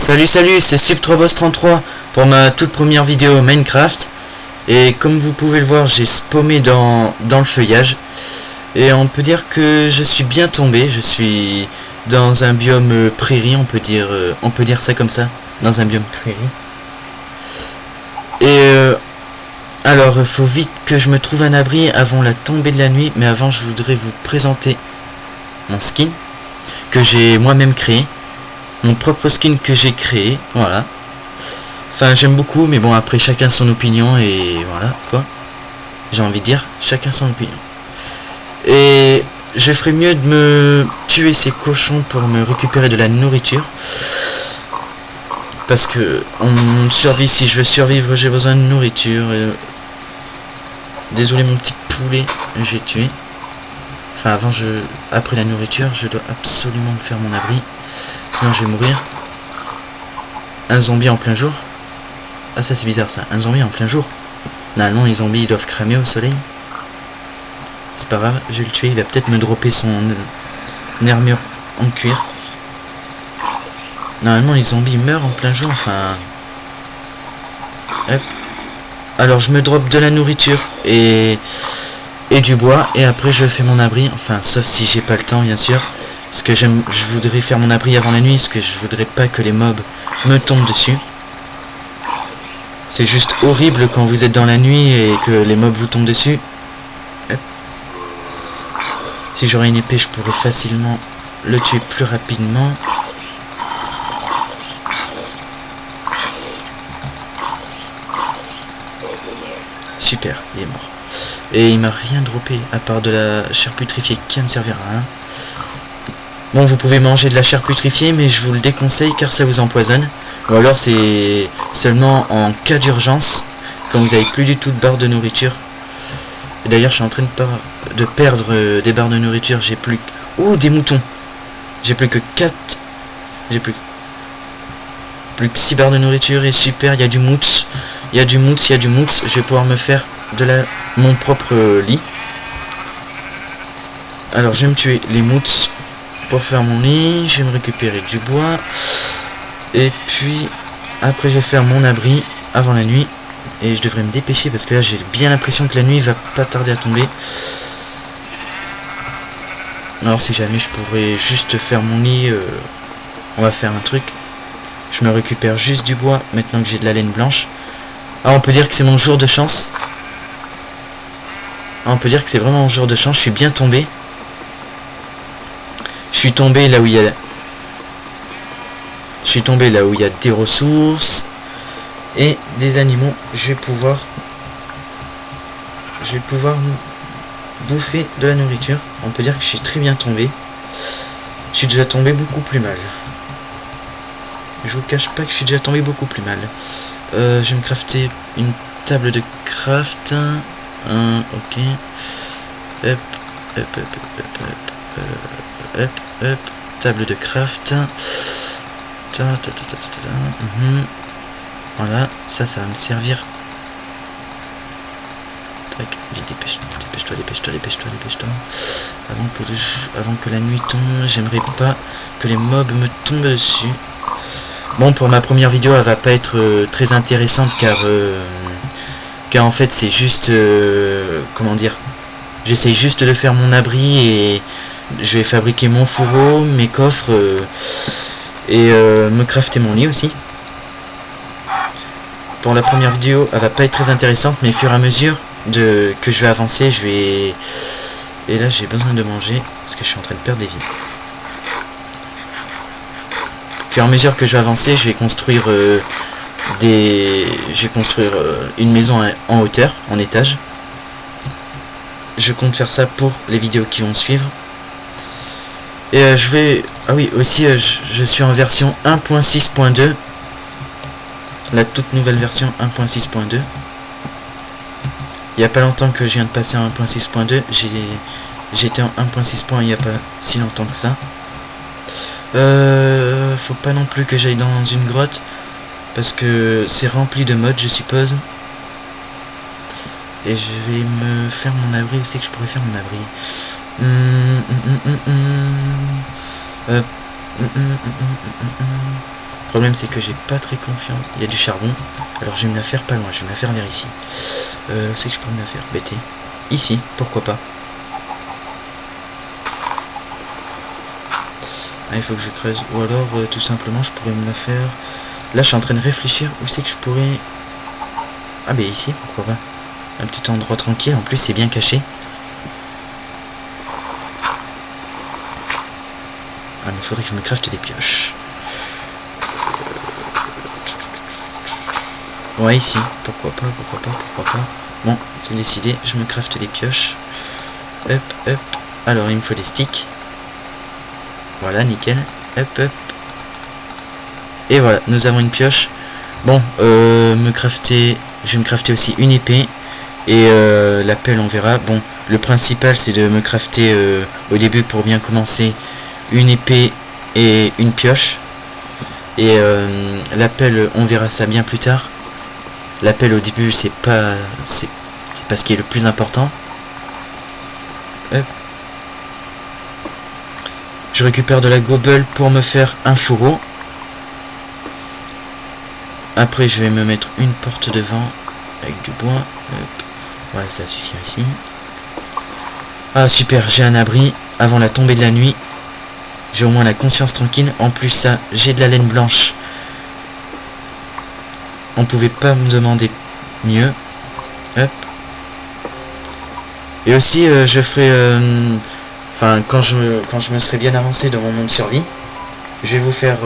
Salut, c'est Sub3Boss33 pour ma toute première vidéo Minecraft. Et comme vous pouvez le voir, j'ai spammé dans le feuillage. Et on peut dire que je suis bien tombé. Je suis dans un biome prairie, on peut dire ça comme ça. Dans un biome prairie. Et alors, il faut vite que je me trouve un abri avant la tombée de la nuit. Mais avant, je voudrais vous présenter mon skin que j'ai moi-même créé. Mon propre skin que j'ai créé, voilà. Enfin, j'aime beaucoup, mais bon, après, chacun son opinion, et voilà, quoi. J'ai envie de dire, chacun son opinion. Et je ferais mieux de me tuer ces cochons pour me récupérer de la nourriture. Parce que, on survit, si je veux survivre, j'ai besoin de nourriture. Désolé, mon petit poulet, j'ai tué. Enfin, après la nourriture, je dois absolument me faire mon abri. Sinon je vais mourir. Un zombie en plein jour. Ah, ça c'est bizarre ça. Un zombie en plein jour. Normalement les zombies ils doivent cramer au soleil. C'est pas grave, je vais le tuer. Il va peut-être me dropper son armure en cuir. Normalement les zombies meurent en plein jour. Enfin... Hop. Alors je me drop de la nourriture et du bois. Et après je fais mon abri. Enfin sauf si j'ai pas le temps bien sûr. Parce que je voudrais faire mon abri avant la nuit, parce que je voudrais pas que les mobs me tombent dessus. C'est juste horrible quand vous êtes dans la nuit et que les mobs vous tombent dessus. Hop. Si j'aurais une épée, je pourrais facilement le tuer plus rapidement. Super, il est mort. Et il m'a rien droppé, à part de la chair putrifiée qui ne me servira à rien. Bon, vous pouvez manger de la chair putrifiée, mais je vous le déconseille car ça vous empoisonne. Ou alors c'est seulement en cas d'urgence, quand vous avez plus du tout de barre de nourriture. Et d'ailleurs, je suis en train de perdre des barres de nourriture. J'ai plus que... Oh, des moutons. J'ai plus que 4. J'ai plus que 6 barres de nourriture et super, il y a du mousse. Il y a du mousse. Je vais pouvoir me faire mon propre lit. Alors, je vais me tuer les mousses. Pour faire mon lit, je vais me récupérer du bois. Et puis, après je vais faire mon abri avant la nuit. Et je devrais me dépêcher parce que là j'ai bien l'impression que la nuit va pas tarder à tomber. Alors si jamais je pourrais juste faire mon lit, on va faire un truc. Je me récupère juste du bois maintenant que j'ai de la laine blanche. Ah, on peut dire que c'est mon jour de chance. Ah, on peut dire que c'est vraiment mon jour de chance, je suis bien tombé. Je suis tombé là où il y a... des ressources et des animaux. Je vais pouvoir bouffer de la nourriture. On peut dire que je suis très bien tombé. Je suis déjà tombé beaucoup plus mal. Je vous cache pas que je suis déjà tombé beaucoup plus mal. Je vais me crafter une table de craft. Ok. Hop, hop, hop, hop, hop. Hop, table de craft. Voilà, ça va me servir. Tac, vite, dépêche-toi. Avant que la nuit tombe, j'aimerais pas que les mobs me tombent dessus. Bon, pour ma première vidéo, elle va pas être très intéressante car en fait c'est juste comment dire, j'essaie juste de faire mon abri et je vais fabriquer mon fourreau, mes coffres et me crafter mon lit aussi. Pour la première vidéo, elle va pas être très intéressante, mais au fur et à mesure que je vais avancer, et là j'ai besoin de manger parce que je suis en train de perdre des vies. Au fur et à mesure que je vais avancer, je vais construire une maison en hauteur, en étage. Je compte faire ça pour les vidéos qui vont suivre. Et ah oui, aussi je suis en version 1.6.2. La toute nouvelle version 1.6.2. Il n'y a pas longtemps que je viens de passer en 1.6.2. J'étais en 1.6. Il n'y a pas si longtemps que ça. Faut pas non plus que j'aille dans une grotte. Parce que c'est rempli de mods, je suppose. Et je vais me faire mon abri. Où c'est que je pourrais faire mon abri? problème c'est que j'ai pas très confiance. Il y a du charbon. Alors je vais me la faire pas loin. Je vais me la faire vers ici. C'est que je peux me la faire. BT. Ici, pourquoi pas. Ah, il faut que je creuse. Ou alors tout simplement je pourrais me la faire. Là je suis en train de réfléchir où c'est que je pourrais. Ah ben ici, pourquoi pas. Un petit endroit tranquille. En plus c'est bien caché. Ah mais il faudrait que je me crafte des pioches. Ouais ici, pourquoi pas, pourquoi pas, pourquoi pas. Bon, c'est décidé, je me crafte des pioches. Hop, hop. Alors il me faut des sticks. Voilà, nickel. Hop, hop. Et voilà, nous avons une pioche. Bon, je vais me crafter aussi une épée. Et la pelle on verra. Bon, le principal c'est de me crafter au début pour bien commencer une épée et une pioche. Et la pelle on verra ça bien plus tard. La pelle au début c'est pas ce qui est le plus important. Hop. Je récupère de la gobble pour me faire un fourreau. Après je vais me mettre une porte devant avec du bois. Hop. Voilà, ça suffit ici. Ah super, j'ai un abri avant la tombée de la nuit. J'ai au moins la conscience tranquille. En plus ça, j'ai de la laine blanche. On pouvait pas me demander mieux. Hop. Et aussi je ferai enfin quand je me serai bien avancé dans mon monde survie, je vais vous faire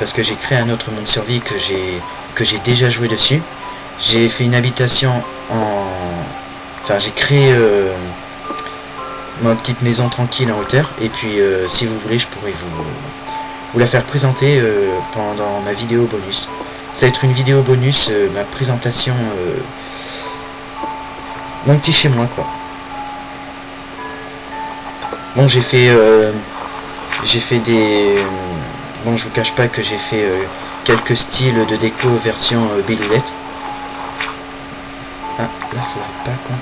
parce que j'ai créé un autre monde survie que j'ai déjà joué dessus. J'ai fait une habitation enfin j'ai créé ma petite maison tranquille en hauteur. Et puis si vous voulez je pourrais vous la faire présenter pendant ma vidéo bonus. Ça va être une vidéo bonus, ma présentation, mon petit chez moi quoi. Bon j'ai fait des... bon je vous cache pas que j'ai fait quelques styles de déco version Belloulette. Ah là faudrait pas quoi.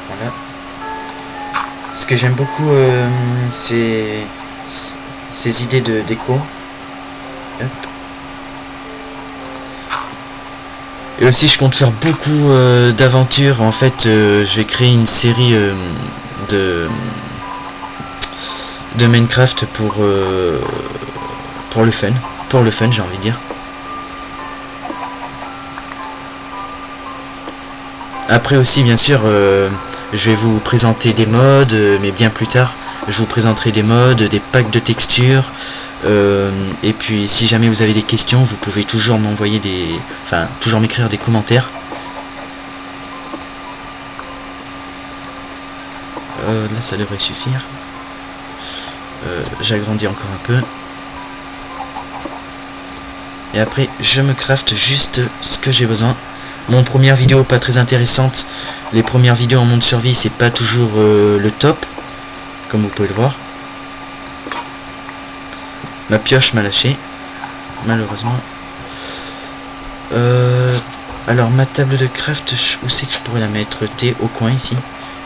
Voilà. Ce que j'aime beaucoup c'est ces idées de déco. Hop. Et aussi je compte faire beaucoup d'aventures. En fait je vais créer une série de Minecraft pour le fun. Pour le fun j'ai envie de dire. Après aussi bien sûr je vais vous présenter des mods, mais bien plus tard je vous présenterai des mods, des packs de textures. Et puis si jamais vous avez des questions vous pouvez toujours m'envoyer toujours m'écrire des commentaires. Là ça devrait suffire. J'agrandis encore un peu. Et après je me crafte juste ce que j'ai besoin. Mon première vidéo pas très intéressante. Les premières vidéos en monde survie c'est pas toujours le top, comme vous pouvez le voir. Ma pioche m'a lâché, malheureusement. Alors ma table de craft, où c'est que je pourrais la mettre? T au coin ici.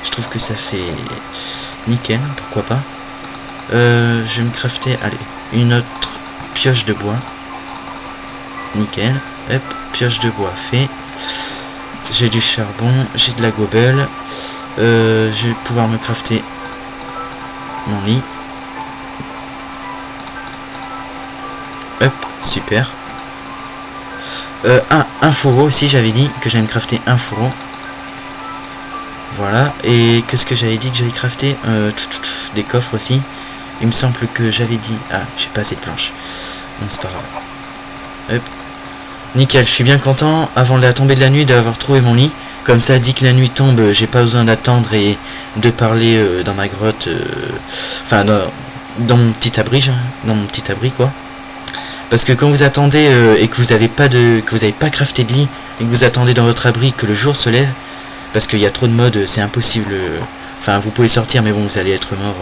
Je trouve que ça fait nickel, pourquoi pas. Je vais me crafter, allez, une autre pioche de bois. Nickel, hop, pioche de bois fait. J'ai du charbon, j'ai de la gobble. Je vais pouvoir me crafter mon lit. Hop, super. Un fourreau aussi, j'avais dit que j'allais me crafter un fourreau. Voilà, et qu'est-ce que j'avais dit que j'allais crafter? Des coffres aussi. Il me semble que j'avais dit... Ah, j'ai pas assez de planches. Bon, c'est pas grave. Hop. Nickel, je suis bien content, avant la tombée de la nuit, d'avoir trouvé mon lit. Comme ça, dès que la nuit tombe, j'ai pas besoin d'attendre et de parler dans ma grotte. Enfin, dans mon petit abri, quoi. Parce que quand vous attendez et que vous avez pas crafté de lit et que vous attendez dans votre abri que le jour se lève, parce qu'il y a trop de modes, c'est impossible. Enfin, vous pouvez sortir, mais bon, vous allez être mort.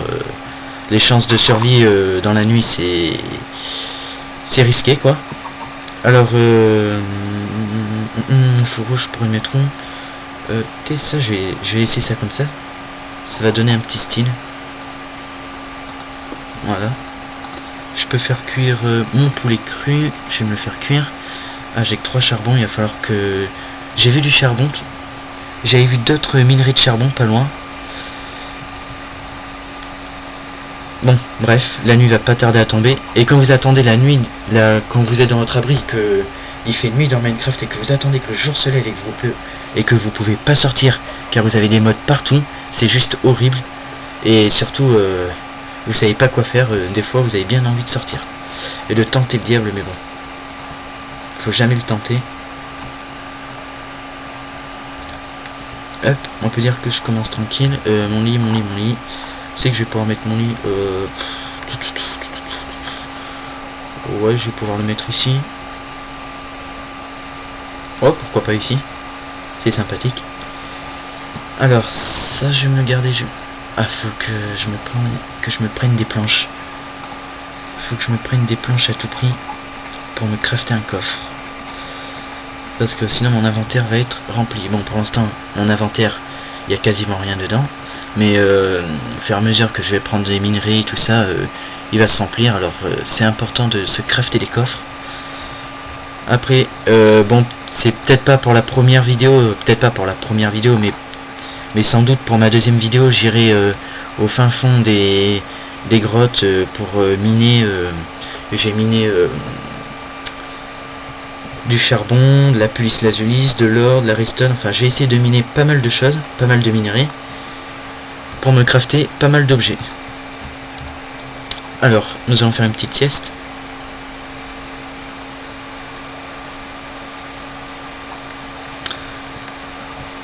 Les chances de survie dans la nuit, c'est risqué, quoi. Alors, fourreau, je pourrais mettre où? Ça, je vais laisser ça comme ça. Ça va donner un petit style. Voilà. Je peux faire cuire mon poulet cru. Je vais me le faire cuire. Ah, j'ai que 3 charbons, il va falloir que... J'ai vu du charbon. J'avais vu d'autres minerais de charbon pas loin. Bon, bref, la nuit va pas tarder à tomber. Et quand vous attendez la nuit, quand vous êtes dans votre abri, que il fait nuit dans Minecraft et que vous attendez que le jour se lève et que vous pouvez pas sortir car vous avez des mods partout, c'est juste horrible. Et surtout, vous savez pas quoi faire. Des fois, vous avez bien envie de sortir et de tenter le diable, mais bon, faut jamais le tenter. Hop, on peut dire que je commence tranquille. Mon lit. Je sais que je vais pouvoir mettre mon lit. Ouais, je vais pouvoir le mettre ici. Oh, pourquoi pas ici? C'est sympathique. Alors, ça, je vais me le garder. Ah, faut que je me prenne des planches. Faut que je me prenne des planches à tout prix pour me crafter un coffre. Parce que sinon, mon inventaire va être rempli. Bon, pour l'instant, mon inventaire, il y a quasiment rien dedans. Mais au fur et à mesure que je vais prendre des minerais et tout ça, il va se remplir. Alors, c'est important de se crafter des coffres. Après, bon, c'est peut-être pas pour la première vidéo, mais sans doute pour ma deuxième vidéo, j'irai au fin fond des grottes pour miner. J'ai miné du charbon, de la pulis lazulis, de l'or, de la redstone. Enfin, j'ai essayé de miner pas mal de choses, pas mal de minerais, pour me crafter pas mal d'objets. Alors, nous allons faire une petite sieste.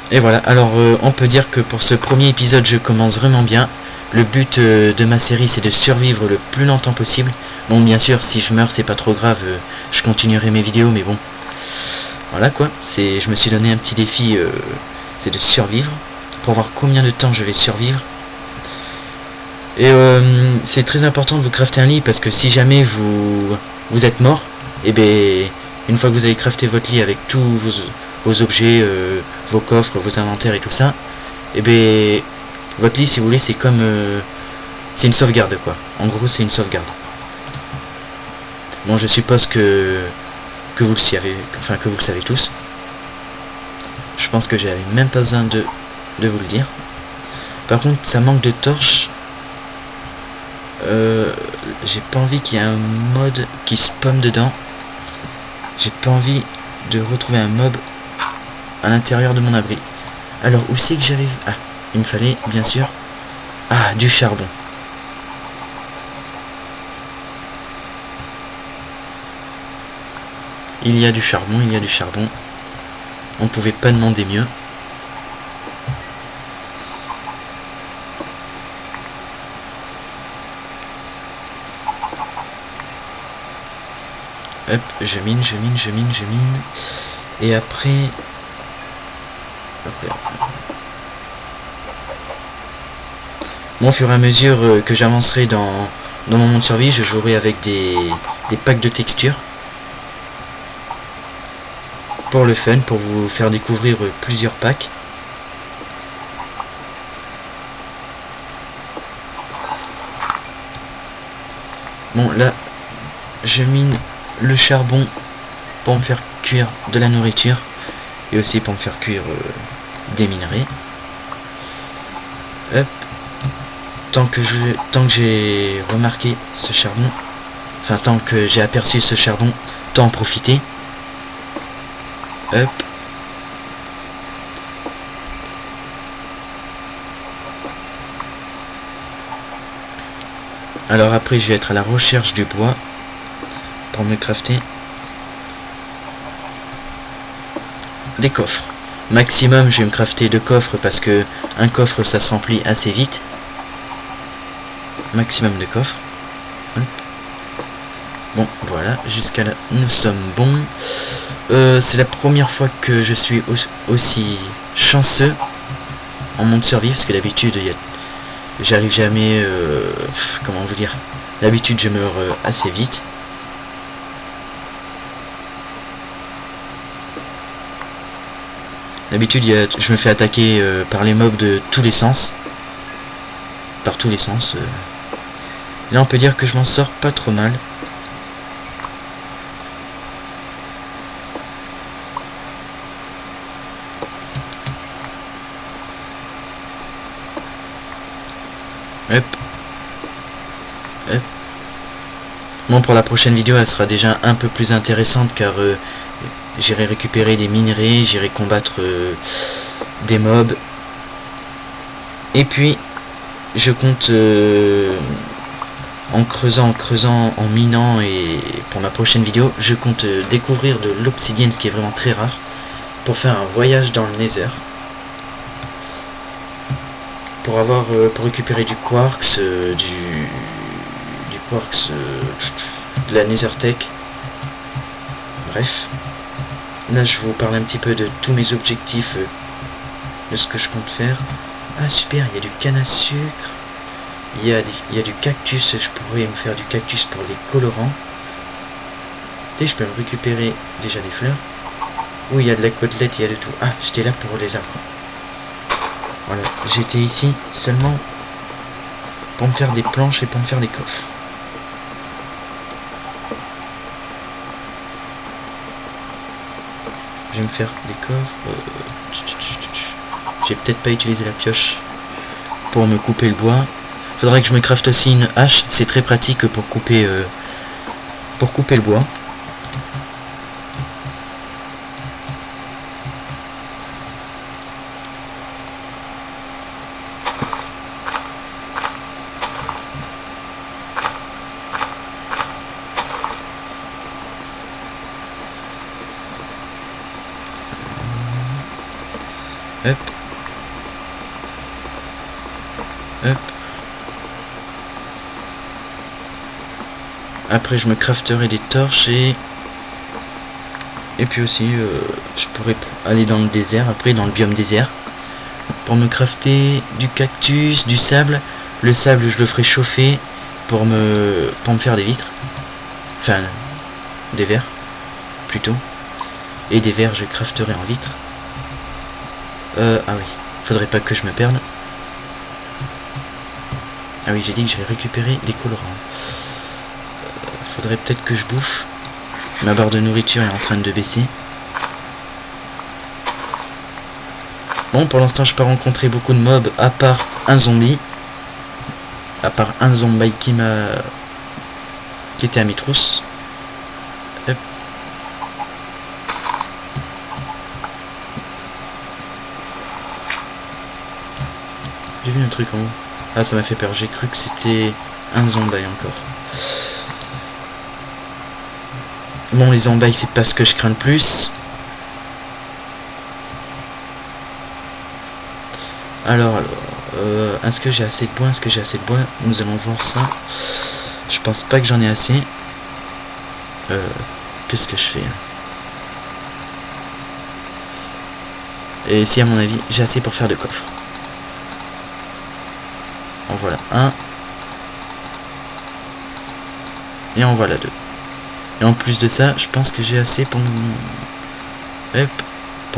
Et voilà, alors on peut dire que pour ce premier épisode je commence vraiment bien. Le but de ma série c'est de survivre le plus longtemps possible. Bon, bien sûr, si je meurs c'est pas trop grave, je continuerai mes vidéos, mais bon. Voilà quoi, je me suis donné un petit défi, c'est de survivre, pour voir combien de temps je vais survivre. Et c'est très important de vous crafter un lit, parce que si jamais vous êtes mort, et bien une fois que vous avez crafté votre lit avec tous vos objets, vos coffres, vos inventaires et tout ça, et bien votre lit, si vous voulez, c'est comme c'est une sauvegarde quoi. En gros, c'est une sauvegarde. Bon, je suppose que vous le savez, enfin que vous le savez tous. Je pense que j'avais même pas besoin de vous le dire. Par contre, ça manque de torches. J'ai pas envie qu'il y ait un mode qui spawn dedans. J'ai pas envie de retrouver un mob à l'intérieur de mon abri. Alors, où c'est que j'avais vu? Ah, il me fallait, bien sûr, du charbon. Il y a du charbon, On pouvait pas demander mieux. Hop, je mine. Et après... Bon, au fur et à mesure que j'avancerai dans mon monde de survie, je jouerai avec des packs de textures. Pour le fun, pour vous faire découvrir plusieurs packs. Bon, là, je mine le charbon pour me faire cuire de la nourriture. Et aussi pour me faire cuire des minerais. Hop. Tant que j'ai remarqué ce charbon, enfin tant que j'ai aperçu ce charbon, tant en profiter. Hop. Alors après je vais être à la recherche du bois pour me crafter des coffres. Maximum je vais me crafter 2 coffres parce que un coffre ça se remplit assez vite. Maximum de coffres. Hop. Bon voilà, jusqu'à là nous sommes bons. C'est la première fois que je suis aussi chanceux en monde survie, parce que d'habitude j'arrive jamais, comment vous dire, d'habitude je meurs assez vite. D'habitude je me fais attaquer par les mobs de tous les sens. Par tous les sens. Là on peut dire que je m'en sors pas trop mal. Hop. Hop. Bon, pour la prochaine vidéo, elle sera déjà un peu plus intéressante car j'irai récupérer des minerais, j'irai combattre des mobs. Et puis, je compte en creusant, en minant, et pour ma prochaine vidéo, je compte découvrir de l'obsidienne, ce qui est vraiment très rare, pour faire un voyage dans le Nether. Pour avoir, pour récupérer du quartz, du quartz, de la Nethertech. Bref, là je vous parle un petit peu de tous mes objectifs, de ce que je compte faire. Ah super, il y a du canne à sucre, il y a du cactus, je pourrais me faire du cactus pour les colorants. Et je peux me récupérer déjà des fleurs. Oui, il y a de la côtelette, il y a de tout. Ah, j'étais là pour les arbres. Voilà, j'étais ici seulement pour me faire des planches et pour me faire des coffres. Je vais me faire des coffres. J'ai peut-être pas utilisé la pioche pour me couper le bois. Faudrait que je me crafte aussi une hache. C'est très pratique pour couper le bois. Hop. Hop. Après je me crafterai des torches et puis aussi je pourrais aller dans le désert, après dans le biome désert, pour me crafter du cactus, du sable. Le sable je le ferai chauffer pour me faire des vitres, enfin des verres plutôt, et des verres je crafterai en vitres. Ah oui, faudrait pas que je me perde. Ah oui, j'ai dit que je vais récupérer des colorants. Faudrait peut-être que je bouffe. Ma barre de nourriture est en train de baisser. Bon, pour l'instant, je n'ai pas rencontré beaucoup de mobs, à part un zombie. À part un zombie qui était à mes trousses. Hop. J'ai vu un truc en haut. Ah, ça m'a fait peur. J'ai cru que c'était un zombie encore. Bon, les zombies, c'est pas ce que je crains le plus. Alors, est-ce que j'ai assez de bois? Nous allons voir ça. Je pense pas que j'en ai assez. Qu'est-ce que je fais? Et si, à mon avis, j'ai assez pour faire 2 coffres. En voilà un. Et en voilà 2. Et en plus de ça, je pense que j'ai assez pour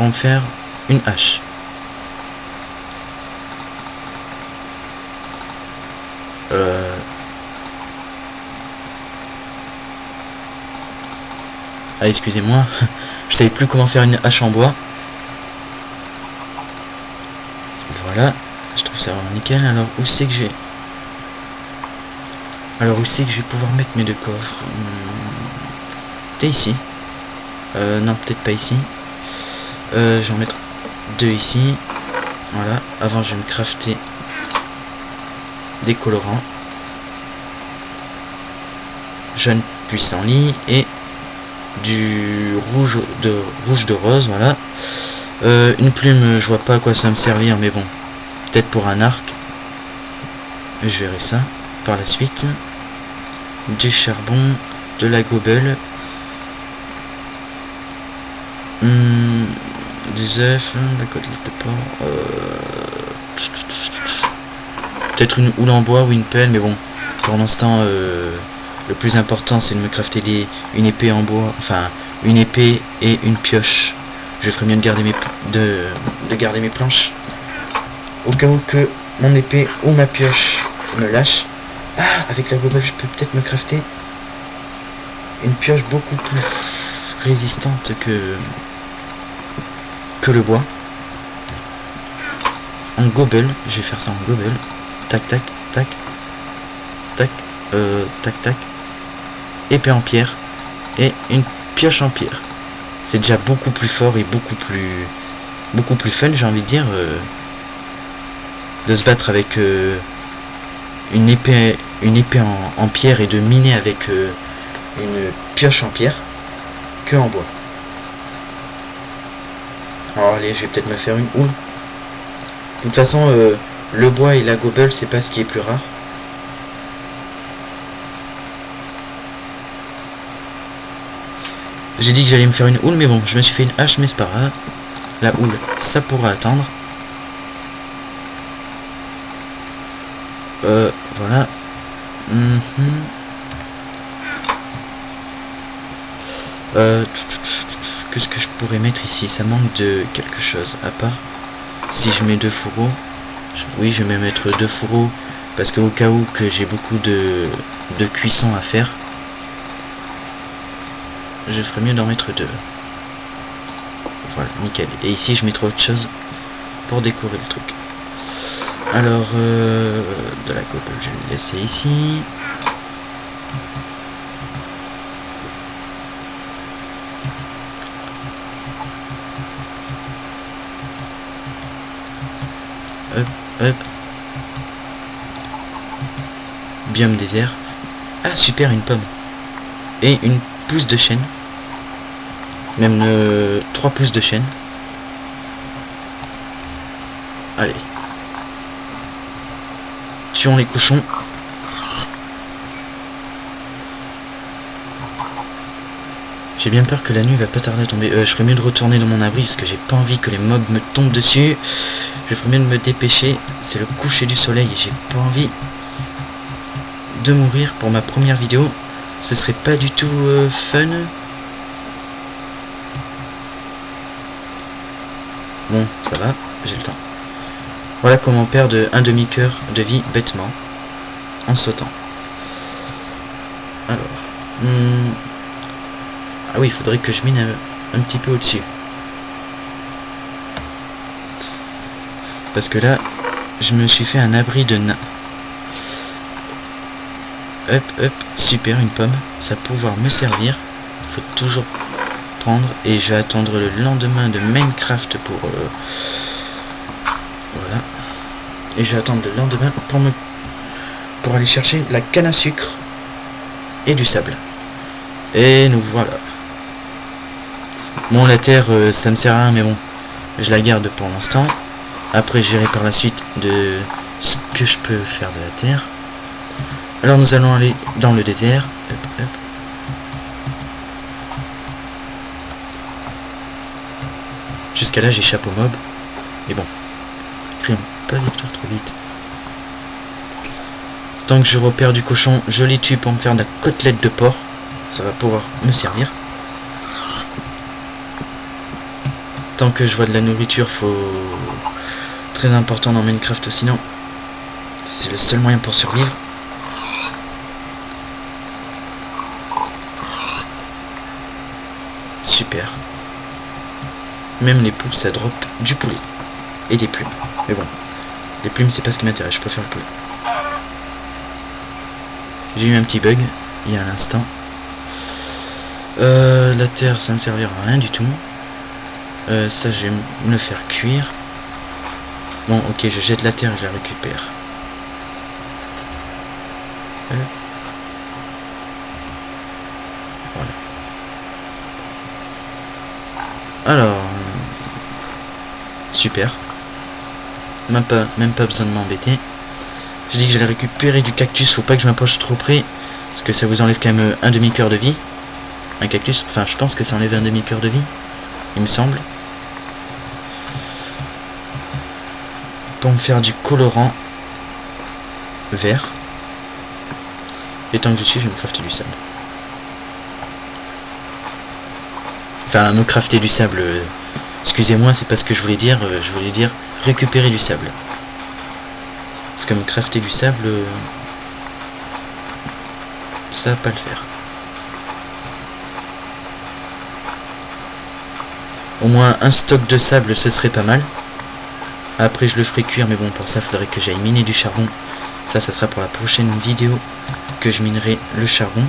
me faire une hache. Ah, excusez-moi, je savais plus comment faire une hache en bois. Voilà, je trouve ça vraiment nickel. Alors où c'est que je vais pouvoir mettre mes 2 coffres? Peut-être ici. Non, peut-être pas ici. Je vais en mettre 2 ici. Voilà, avant je vais me crafter des colorants. Jaune puissant lit et du rouge de rose, voilà. Une plume, je vois pas à quoi ça va me servir, mais bon, peut-être pour un arc. Je verrai ça par la suite. Du charbon, de la gobelle, des œufs, de la côtelette de porc, peut-être une houle en bois ou une pelle, mais bon, pour l'instant, le plus important c'est de me crafter une épée en bois, enfin une épée et une pioche. Je ferais bien de garder mes planches au cas où que mon épée ou ma pioche me lâche. Ah, avec la gobelle je peux peut-être me crafter une pioche beaucoup plus résistante que le bois. En gobelle, je vais faire ça en gobelle. Tac tac tac. tac tac. Épée en pierre. Et une pioche en pierre. C'est déjà beaucoup plus fort et beaucoup plus fun, j'ai envie de dire, de se battre avec une épée en pierre et de miner avec une pioche en pierre que en bois. Alors allez, je vais peut-être me faire une houle. De toute façon, le bois et la gobble, c'est pas ce qui est plus rare. J'ai dit que j'allais me faire une houle, mais bon, je me suis fait une hache, mais c'est pas grave. La houle, ça pourra attendre. Voilà. Qu'est-ce que je pourrais mettre ici? Ça manque de quelque chose, à part si je mets 2 fourreaux. Oui, je vais mettre 2 fourreaux, parce qu'au cas où que j'ai beaucoup de cuisson à faire, je ferais mieux d'en mettre 2. Voilà, nickel. Et ici, je mettrai autre chose pour décorer le truc. Alors, de la cobble, je vais le laisser ici. Hop, hop. Biome désert. Ah, super, une pomme. Et une pousse de chêne. Même 3 pouces de chêne. Allez. Tuons les cochons. J'ai bien peur que la nuit va pas tarder à tomber. Je ferais mieux de retourner dans mon abri parce que j'ai pas envie que les mobs me tombent dessus. Je ferais mieux de me dépêcher. C'est le coucher du soleil et j'ai pas envie de mourir pour ma première vidéo. Ce serait pas du tout fun. Bon, ça va, j'ai le temps. Voilà comment perdre un demi-cœur de vie bêtement, en sautant. Alors, ah oui, il faudrait que je mine un petit peu au-dessus. Parce que là, je me suis fait un abri de nains. Hop, hop, super, une pomme. Ça va pouvoir me servir. Il faut toujours prendre. Et je vais attendre le lendemain de Minecraft pour... voilà. Et je vais attendre le lendemain pour aller chercher la canne à sucre et du sable. Et nous voilà. Bon, la terre, ça me sert à rien, mais bon, je la garde pour l'instant. Après, j'irai par la suite de ce que je peux faire de la terre. Alors, nous allons aller dans le désert. Hop, hop. Jusqu'à là, j'échappe au mob. Mais bon, crions pas victoire trop vite. Tant que je repère du cochon, je les tue pour me faire de la côtelette de porc. Ça va pouvoir me servir. Tant que je vois de la nourriture, faut... Très important dans Minecraft, sinon c'est le seul moyen pour survivre. Super. Même les poules, ça drop du poulet. Et des plumes. Mais bon, les plumes, c'est pas ce qui m'intéresse, je préfère le poulet. J'ai eu un petit bug, il y a un instant. La terre, ça ne me servira à rien du tout. Ça, je vais me le faire cuire. Bon, ok, je jette la terre et je la récupère. Voilà. Alors... super. Même pas besoin de m'embêter. J'ai dit que j'allais récupérer du cactus, faut pas que je m'approche trop près. Parce que ça vous enlève quand même un demi-cœur de vie. Un cactus, enfin je pense que ça enlève un demi-cœur de vie. Il me semble. Pour me faire du colorant vert. Et tant que je suis, je vais me crafter du sable. Enfin, me crafter du sable. Excusez-moi, c'est pas ce que je voulais dire. Je voulais dire récupérer du sable. Parce que me crafter du sable, ça va pas le faire. Au moins un stock de sable, ce serait pas mal. Après, je le ferai cuire, mais bon, pour ça, il faudrait que j'aille miner du charbon. Ça sera pour la prochaine vidéo que je minerai le charbon.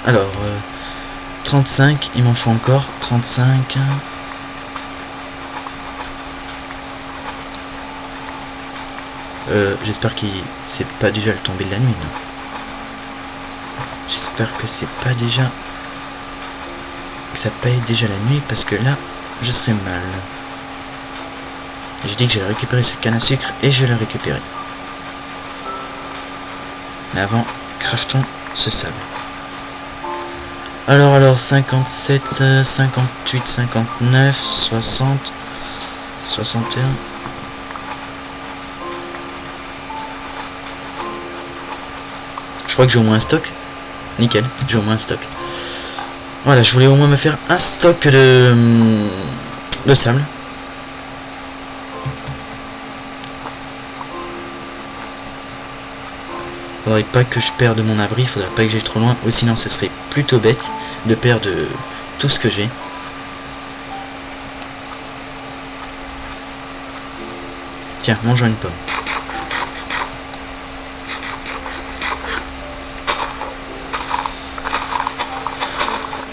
Alors, 35, il m'en faut encore 35. J'espère que c'est pas déjà le tombé de la nuit. Non. J'espère que c'est pas déjà... que ça paye déjà la nuit, parce que là, je serai mal. J'ai dit que j'allais récupérer cette canne à sucre, et je l'ai récupéré. Mais avant, craftons ce sable. Alors, 57, 58, 59, 60, 61... Je crois que j'ai au moins un stock. Nickel, j'ai au moins un stock. Voilà, je voulais au moins me faire un stock de sable. Faudrait pas que je perde mon abri, faudrait pas que j'aille trop loin, ou sinon ce serait plutôt bête de perdre tout ce que j'ai. Tiens, mange une pomme.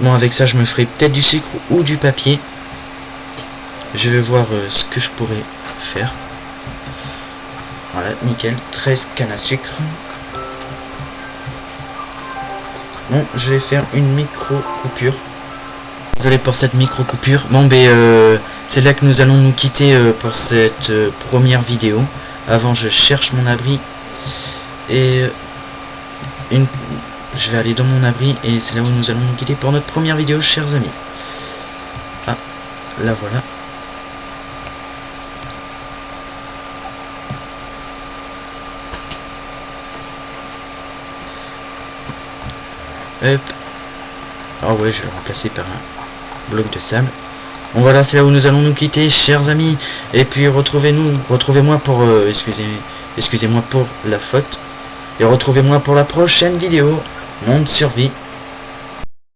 Bon, avec ça, je me ferai peut-être du sucre ou du papier. Je vais voir ce que je pourrais faire. Voilà, nickel. 13 cannes à sucre. Bon, je vais faire une micro-coupure. Désolé pour cette micro-coupure. Bon, ben, c'est là que nous allons nous quitter pour cette première vidéo. Avant, je cherche mon abri. Et je vais aller dans mon abri et c'est là où nous allons nous quitter pour notre première vidéo, chers amis. Ah, là voilà. Hop. Ah ouais, je vais le remplacer par un bloc de sable. Bon voilà, c'est là où nous allons nous quitter, chers amis. Et puis retrouvez-moi pour... excusez-moi pour la faute. Et retrouvez-moi pour la prochaine vidéo. Monde survie.